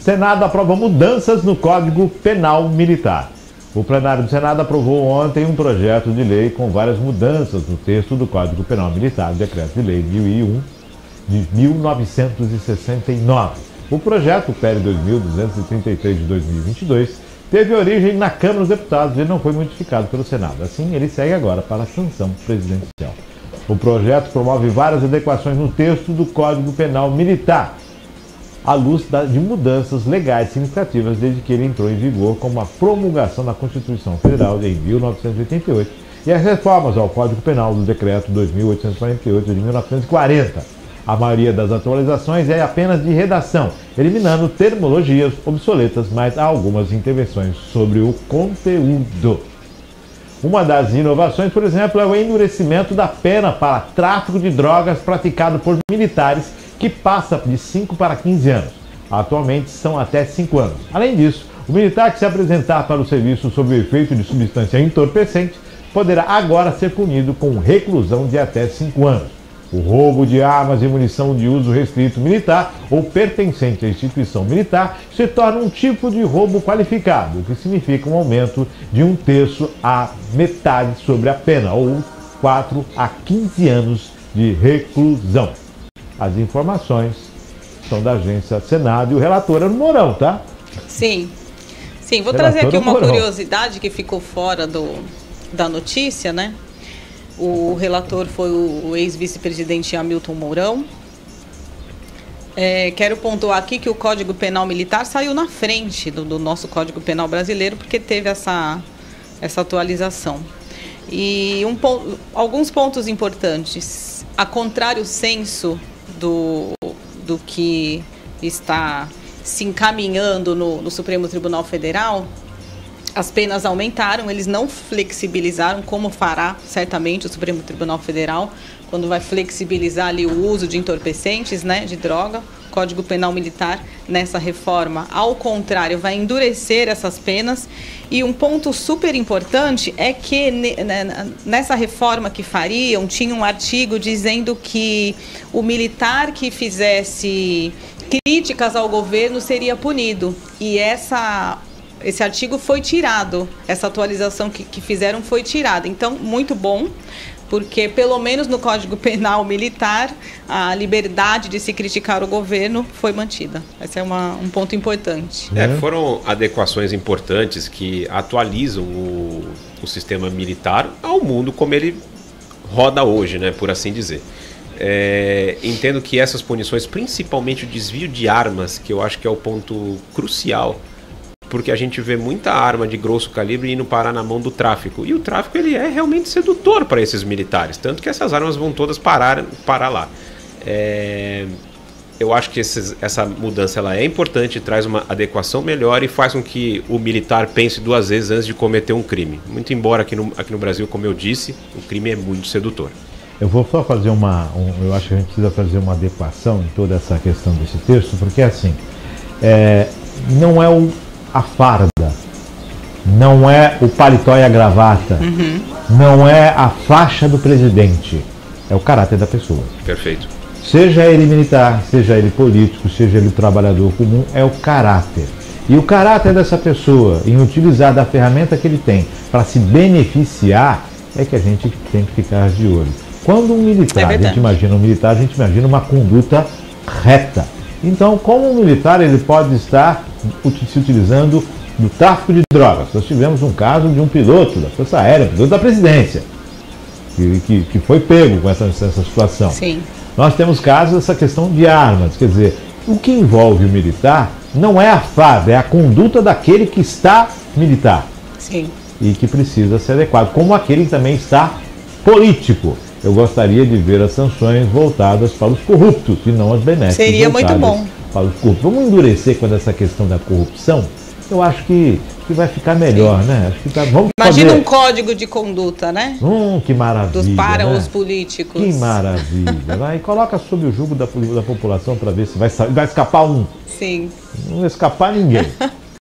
Senado aprova mudanças no Código Penal Militar. O plenário do Senado aprovou ontem um projeto de lei com várias mudanças no texto do Código Penal Militar, Decreto-Lei 1001 de 1969. O projeto, PL 2233 de 2022, teve origem na Câmara dos Deputados e não foi modificado pelo Senado. Assim, ele segue agora para a sanção presidencial. O projeto promove várias adequações no texto do Código Penal Militar, à luz de mudanças legais significativas desde que ele entrou em vigor, como a promulgação da Constituição Federal em 1988 e as reformas ao Código Penal do Decreto 2848 de 1940. A maioria das atualizações é apenas de redação, eliminando terminologias obsoletas, mas há algumas intervenções sobre o conteúdo. Uma das inovações, por exemplo, é o endurecimento da pena para tráfico de drogas praticado por militares, que passa de 5 para 15 anos. Atualmente são até 5 anos. Além disso, o militar que se apresentar para o serviço sob o efeito de substância entorpecente poderá agora ser punido com reclusão de até 5 anos. O roubo de armas e munição de uso restrito militar ou pertencente à instituição militar se torna um tipo de roubo qualificado, o que significa um aumento de 1/3 a metade sobre a pena, ou 4 a 15 anos de reclusão. As informações são da Agência Senado e o relator é o Mourão, tá? Sim. Sim, vou trazer aqui uma curiosidade que ficou fora da notícia, né? O relator foi o ex-vice-presidente Hamilton Mourão. Quero pontuar aqui que o Código Penal Militar saiu na frente do nosso Código Penal brasileiro, porque teve essa atualização. E alguns pontos importantes. A contrário senso do que está se encaminhando no Supremo Tribunal Federal, as penas aumentaram, eles não flexibilizaram, como fará certamente o Supremo Tribunal Federal, quando vai flexibilizar ali o uso de entorpecentes, né, de droga. O Código Penal Militar, nessa reforma, ao contrário, vai endurecer essas penas. E um ponto super importante é que nessa reforma que fariam, tinha um artigo dizendo que o militar que fizesse críticas ao governo seria punido. E esse artigo foi tirado, essa atualização que fizeram foi tirada. Então, muito bom, porque pelo menos no Código Penal Militar, a liberdade de se criticar o governo foi mantida. Esse é um ponto importante. Foram adequações importantes que atualizam o sistema militar ao mundo como ele roda hoje, né, por assim dizer. Entendo que essas punições, principalmente o desvio de armas, que eu acho que é o ponto crucial, porque a gente vê muita arma de grosso calibre indo parar na mão do tráfico. E o tráfico ele é realmente sedutor para esses militares, tanto que essas armas vão todas parar lá. Eu acho que essa mudança ela é importante, traz uma adequação melhor e faz com que o militar pense 2 vezes antes de cometer um crime. Muito embora aqui no Brasil, como eu disse, o crime é muito sedutor. Eu vou só fazer eu acho que a gente precisa fazer uma adequação em toda essa questão desse texto, porque assim, não é a farda, não é o paletó e a gravata, não é a faixa do presidente, é o caráter da pessoa. Perfeito. Seja ele militar, seja ele político, seja ele trabalhador comum, é o caráter. E o caráter dessa pessoa, em utilizar da ferramenta que ele tem para se beneficiar, é que a gente tem que ficar de olho. Quando um militar, a gente imagina um militar, a gente imagina uma conduta reta. Então, como um militar, ele pode estar se utilizando do tráfico de drogas. Nós tivemos um caso de um piloto da Força Aérea, um piloto da presidência, que foi pego com essa situação. Sim. Nós temos casos dessa questão de armas, quer dizer, o que envolve o militar não é a farda, é a conduta daquele que está militar. Sim. E que precisa ser adequado, como aquele que também está político. Eu gostaria de ver as sanções voltadas para os corruptos e não as benéficas. Seria muito bom. Para os corruptos. Vamos endurecer quando essa questão da corrupção, eu acho que vai ficar melhor, né? Acho que Imagina um código de conduta, né? Que maravilha. Para né? os políticos. Que maravilha. E coloca sob o jugo da população para ver se vai escapar um. Sim. Não vai escapar ninguém.